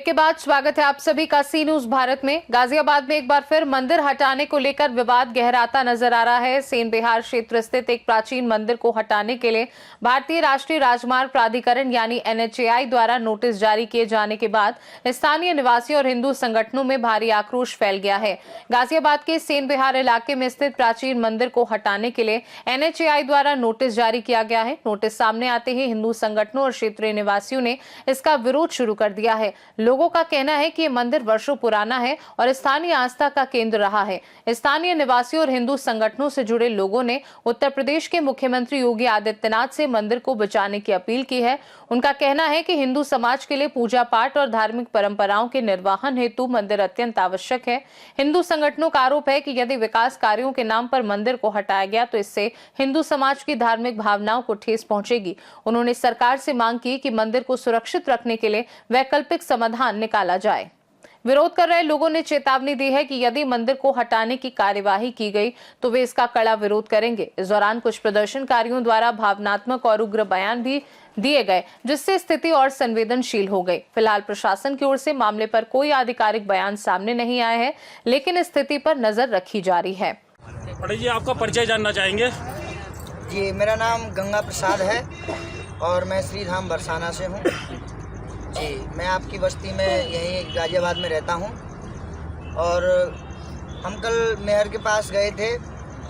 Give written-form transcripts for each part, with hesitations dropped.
Break के बाद स्वागत है आप सभी का सी न्यूज भारत में। गाजियाबाद में एक बार फिर मंदिर हटाने को लेकर विवाद गहराता नजर आ रहा है। सेन बिहार क्षेत्र स्थित एक प्राचीन मंदिर को हटाने के लिए भारतीय राष्ट्रीय राजमार्ग प्राधिकरण यानी NHAI द्वारा नोटिस जारी किए जाने के बाद स्थानीय निवासियों और हिंदू संगठनों में भारी आक्रोश फैल गया है। गाजियाबाद के सेन बिहार इलाके में स्थित प्राचीन मंदिर को हटाने के लिए NHAI द्वारा नोटिस जारी किया गया है। नोटिस सामने आते ही हिंदू संगठनों और क्षेत्रीय निवासियों ने इसका विरोध शुरू कर दिया है। लोगों का कहना है कि ये मंदिर वर्षों पुराना है और स्थानीय आस्था का केंद्र रहा है। स्थानीय निवासियों और हिंदू संगठनों से जुड़े लोगों ने उत्तर प्रदेश के मुख्यमंत्री योगी आदित्यनाथ से मंदिर को बचाने की अपील की है। उनका कहना है कि हिंदू समाज के लिए पूजा पाठ और धार्मिक परंपराओं के निर्वहन हेतु मंदिर अत्यंत आवश्यक है। हिंदू संगठनों का आरोप है कि यदि विकास कार्यों के नाम पर मंदिर को हटाया गया तो इससे हिंदू समाज की धार्मिक भावनाओं को ठेस पहुंचेगी। उन्होंने सरकार से मांग की कि मंदिर को सुरक्षित रखने के लिए वैकल्पिक समाधान निकाला जाए। विरोध कर रहे लोगों ने चेतावनी दी है कि यदि मंदिर को हटाने की कार्यवाही की गई तो वे इसका कड़ा विरोध करेंगे। इस दौरान कुछ प्रदर्शनकारियों द्वारा भावनात्मक और उग्र बयान भी दिए गए, जिससे स्थिति और संवेदनशील हो गई। फिलहाल प्रशासन की ओर से मामले पर कोई आधिकारिक बयान सामने नहीं आया है, लेकिन स्थिति पर नजर रखी जा रही है। पंडित जी, आपका परिचय जानना चाहेंगे? जी, मेरा नाम गंगा प्रसाद है और मैं श्रीधाम बरसाना से हूँ। जी, मैं आपकी बस्ती में यहीं गाजियाबाद में रहता हूँ और हम कल मेहर के पास गए थे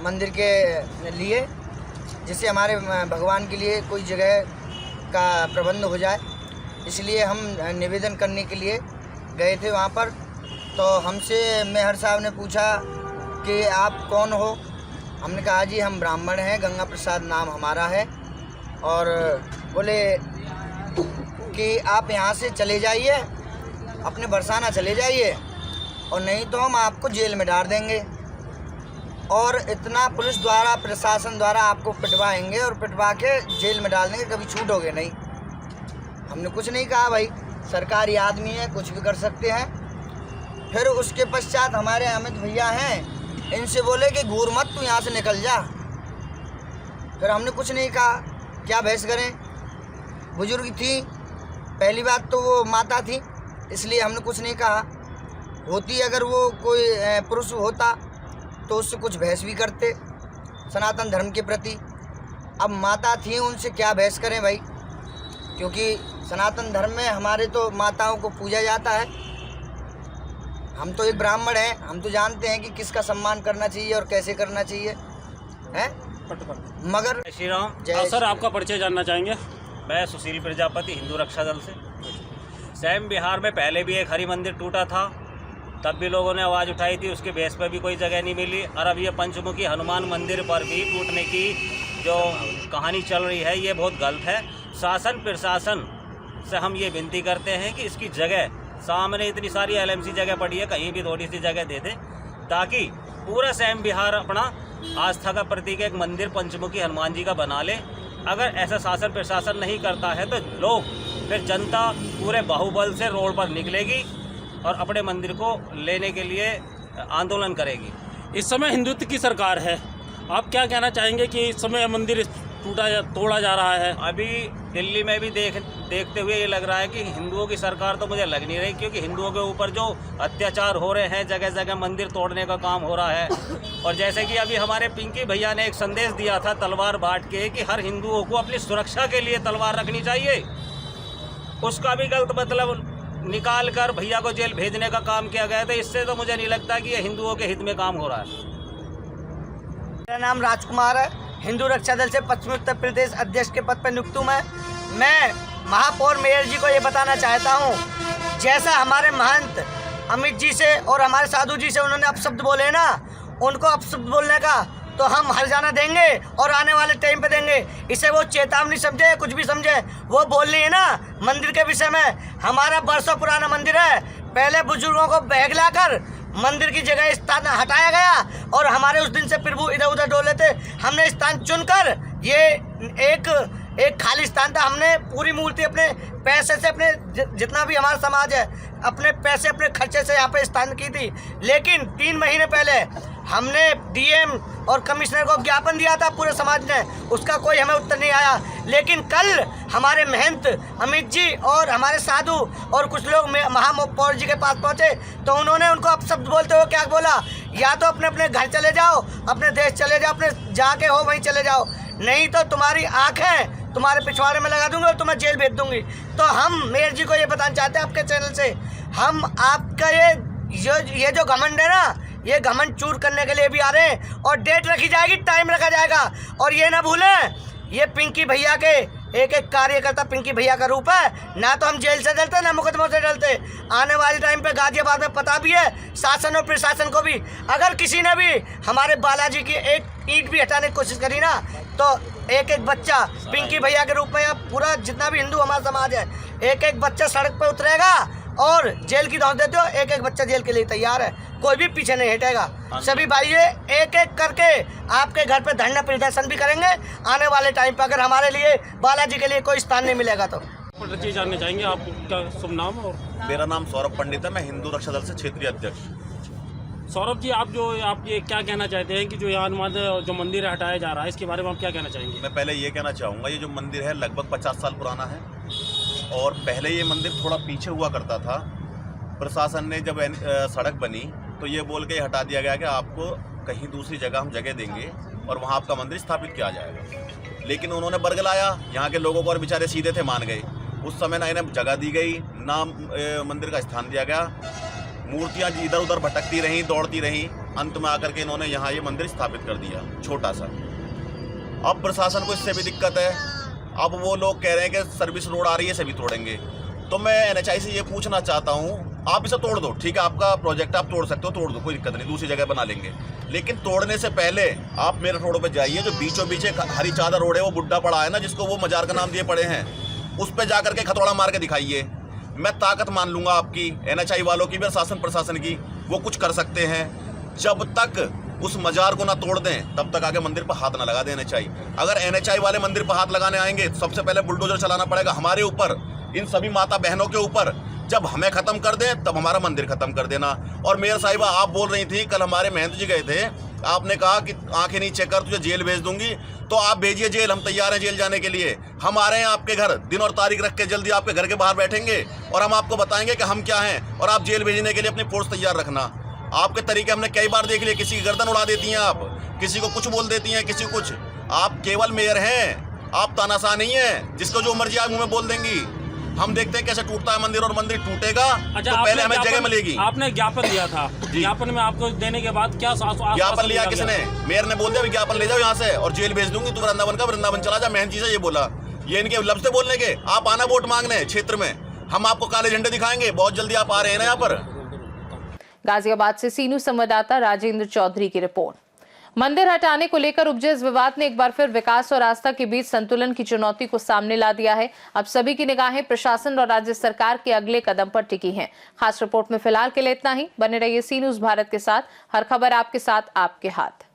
मंदिर के लिए, जिससे हमारे भगवान के लिए कोई जगह का प्रबंध हो जाए। इसलिए हम निवेदन करने के लिए गए थे वहाँ पर। तो हमसे मेहर साहब ने पूछा कि आप कौन हो। हमने कहा जी हम ब्राह्मण हैं, गंगा प्रसाद नाम हमारा है। और बोले कि आप यहाँ से चले जाइए, अपने बरसाना चले जाइए, और नहीं तो हम आपको जेल में डाल देंगे और इतना पुलिस द्वारा प्रशासन द्वारा आपको पिटवाएंगे और पिटवा के जेल में डाल देंगे, कभी छूटोगे नहीं। हमने कुछ नहीं कहा, भाई सरकारी आदमी है, कुछ भी कर सकते हैं। फिर उसके पश्चात हमारे अमित भैया हैं, इनसे बोले कि घूर मत, तू यहाँ से निकल जा। फिर हमने कुछ नहीं कहा, क्या बहस करें। बुजुर्ग थी, पहली बात तो वो माता थी, इसलिए हमने कुछ नहीं कहा। होती अगर वो कोई पुरुष होता तो उससे कुछ बहस भी करते सनातन धर्म के प्रति। अब माता थी, उनसे क्या बहस करें भाई, क्योंकि सनातन धर्म में हमारे तो माताओं को पूजा जाता है। हम तो एक ब्राह्मण हैं, हम तो जानते हैं कि किसका सम्मान करना चाहिए और कैसे करना चाहिए है। मगर श्री राम। सर, आपका परिचय जानना चाहेंगे? मैं सुशील प्रजापति, हिंदू रक्षा दल से। सेन बिहार में पहले भी एक हरि मंदिर टूटा था, तब भी लोगों ने आवाज़ उठाई थी, उसके बेस पर भी कोई जगह नहीं मिली। और अब ये पंचमुखी हनुमान मंदिर पर भी टूटने की जो कहानी चल रही है, ये बहुत गलत है। शासन प्रशासन से हम ये विनती करते हैं कि इसकी जगह, सामने इतनी सारी LMC जगह पड़ी है, कहीं भी थोड़ी सी जगह दे दें, ताकि पूरा सेन बिहार अपना आस्था का प्रतीक एक मंदिर पंचमुखी हनुमान जी का बना ले। अगर ऐसा शासन प्रशासन नहीं करता है तो लोग, फिर जनता पूरे बाहुबल से रोड पर निकलेगी और अपने मंदिर को लेने के लिए आंदोलन करेगी। इस समय हिंदुत्व की सरकार है, आप क्या कहना चाहेंगे कि इस समय मंदिर तोड़ा जा रहा है? अभी दिल्ली में भी देखते हुए ये लग रहा है कि हिंदुओं की सरकार तो मुझे लग नहीं रही, क्योंकि हिंदुओं के ऊपर जो अत्याचार हो रहे हैं, जगह जगह मंदिर तोड़ने का काम हो रहा है। और जैसे कि अभी हमारे पिंकी भैया ने एक संदेश दिया था तलवार बांट के कि हर हिंदुओं को अपनी सुरक्षा के लिए तलवार रखनी चाहिए, उसका भी गलत मतलब निकाल कर भैया को जेल भेजने का काम किया गया था। इससे तो मुझे नहीं लगता कि ये हिंदुओं के हित में काम हो रहा है। मेरा नाम राजकुमार है, हिंदू रक्षा दल से पश्चिमी उत्तर प्रदेश अध्यक्ष के पद पर नियुक्त हूँ। मैं महापौर मेयर जी को ये बताना चाहता हूँ, जैसा हमारे महंत अमित जी से और हमारे साधु जी से उन्होंने अपशब्द बोले ना, उनको अपशब्द बोलने का तो हम हर्जाना देंगे और आने वाले टाइम पे देंगे। इसे वो चेतावनी समझे, कुछ भी समझे, वो बोल रही है ना मंदिर के विषय में। हमारा बरसों पुराना मंदिर है, पहले बुजुर्गों को बहगलाकर मंदिर की जगह स्थान हटाया गया और हमारे उस दिन से प्रभु इधर उधर डोले थे। हमने स्थान चुनकर, ये एक खाली स्थान था, हमने पूरी मूर्ति अपने पैसे से, अपने जितना भी हमारा समाज है, अपने पैसे अपने खर्चे से यहाँ पे स्थान की थी। लेकिन 3 महीने पहले हमने डीएम और कमिश्नर को ज्ञापन दिया था पूरे समाज ने, उसका कोई हमें उत्तर नहीं आया। लेकिन कल हमारे महंत अमित जी और हमारे साधु और कुछ लोग महापौर जी के पास पहुंचे तो उन्होंने उनको अपशब्द बोलते हुए क्या बोला, या तो अपने अपने घर चले जाओ, अपने देश चले जाओ, अपने जहाँ के हो वहीं चले जाओ, नहीं तो तुम्हारी आँखें तुम्हारे पिछवाड़े में लगा दूंगी और तुम्हें जेल भेज दूंगी। तो हम मेयर जी को ये बताना चाहते हैं आपके चैनल से, हम आपका ये जो घमंड है ना, ये घमंड चूर करने के लिए भी आ रहे हैं और डेट रखी जाएगी, टाइम रखा जाएगा। और ये ना भूलें, ये पिंकी भैया के एक एक कार्यकर्ता पिंकी भैया का रूप है, ना तो हम जेल से डरते ना मुकदमों से डरते। आने वाले टाइम पे गाजियाबाद में पता भी है शासन और प्रशासन को भी, अगर किसी ने भी हमारे बालाजी की एक ईंट भी हटाने की कोशिश करी ना, तो एक एक बच्चा पिंकी भैया के रूप में, या पूरा जितना भी हिंदू हमारा समाज है, एक एक बच्चा सड़क पर उतरेगा और जेल की दौड़ देते हो, एक एक बच्चा जेल के लिए तैयार है, कोई भी पीछे नहीं हटेगा। सभी भाई एक एक करके आपके घर पे धरना प्रदर्शन भी करेंगे आने वाले टाइम पे, अगर हमारे लिए बालाजी के लिए कोई स्थान नहीं मिलेगा तो। जी जानना चाहेंगे आपका शुभ नाम? और मेरा नाम सौरभ पंडित है, मैं हिंदू रक्षा दल से क्षेत्रीय अध्यक्ष। सौरभ जी, आप ये क्या कहना चाहते हैं कि जो यहाँ हनुमान जो मंदिर हटाया जा रहा है, इसके बारे में आप क्या कहना चाहेंगे? मैं पहले ये कहना चाहूँगा, ये जो मंदिर है लगभग 50 साल पुराना है और पहले ये मंदिर थोड़ा पीछे हुआ करता था। प्रशासन ने जब सड़क बनी तो ये बोल के हटा दिया गया कि आपको कहीं दूसरी जगह हम जगह देंगे और वहाँ आपका मंदिर स्थापित किया जाएगा। लेकिन उन्होंने बरगलाया, यहाँ के लोगों को और बेचारे सीधे थे, मान गए। उस समय ना इन्हें जगह दी गई, ना मंदिर का स्थान दिया गया, मूर्तियाँ इधर उधर भटकती रहीं, दौड़ती रहीं। अंत में आकर के इन्होंने यहाँ ये मंदिर स्थापित कर दिया छोटा सा। अब प्रशासन को इससे भी दिक्कत है, अब वो लोग कह रहे हैं कि सर्विस रोड आ रही है, इसे भी तोड़ेंगे। तो मैं NHI से ये पूछना चाहता हूँ, आप इसे तोड़ दो, ठीक है, आपका प्रोजेक्ट आप तोड़ सकते हो, तोड़ दो, कोई दिक्कत नहीं, दूसरी जगह बना लेंगे। लेकिन तोड़ने से पहले आप मेरे रोड पे जाइए, जो बीचों बीच हरी चादर रोड है, वो बुड्ढा पड़ा है ना, जिसको वो मजार का नाम दिए पड़े हैं, उस पर जाकर के खतौड़ा मार के दिखाइए। मैं ताकत मान लूंगा आपकी, NHI वालों की भी, शासन प्रशासन की, वो कुछ कर सकते हैं। जब तक उस मजार को ना तोड़ दें तब तक आगे मंदिर पर हाथ ना लगा दें NHI। अगर NHI वाले मंदिर पर हाथ लगाने आएंगे तो सबसे पहले बुलडोजर चलाना पड़ेगा हमारे ऊपर, इन सभी माता बहनों के ऊपर। जब हमें खत्म कर दें तब हमारा मंदिर खत्म कर देना। और मेयर साहिबा, आप बोल रही थी, कल हमारे महंत जी गए थे, आपने कहा कि आंखें नीचे कर, तुझे जेल भेज दूंगी, तो आप भेजिए जेल, हम तैयार हैं जेल जाने के लिए। हम आ रहे हैं आपके घर, दिन और तारीख रख के जल्दी आपके घर के बाहर बैठेंगे और हम आपको बताएंगे कि हम क्या हैं, और आप जेल भेजने के लिए अपनी फोर्स तैयार रखना। आपके तरीके हमने कई बार देख लिए, किसी की गर्दन उड़ा देती हैं आप, किसी को कुछ बोल देती हैं, किसी कुछ। आप केवल मेयर हैं, आप तानाशाह नहीं है जिसको जो मर्जी आप मुंह में बोल देंगी। हम देखते हैं कैसे टूटता है मंदिर, और मंदिर टूटेगा अच्छा, तो पहले हमें जगह मिलेगी। आपने ज्ञापन दिया था, ज्ञापन में आपको देने के बाद क्या ज्ञापन लिया किसने? मेयर ने बोल दिया ज्ञापन ले जाओ यहाँ से और जेल भेज दूंगी, तू वृंदावन का वृंदावन चला जा। महंत जी से ये बोला, ये इनके लफ्ज थे बोलने के। आप आना वोट मांगने क्षेत्र में, हम आपको काले झंडे दिखाएंगे, बहुत जल्दी आप आ रहे हैं ना यहाँ पर। गाजियाबाद से सीनू संवाददाता राजेंद्र चौधरी की रिपोर्ट। मंदिर हटाने को लेकर उपजे इस विवाद ने एक बार फिर विकास और आस्था के बीच संतुलन की चुनौती को सामने ला दिया है। अब सभी की निगाहें प्रशासन और राज्य सरकार के अगले कदम पर टिकी हैं। खास रिपोर्ट में फिलहाल के लिए इतना ही। बने रहिए सी न्यूज़ भारत के साथ, हर खबर आपके साथ, आपके हाथ।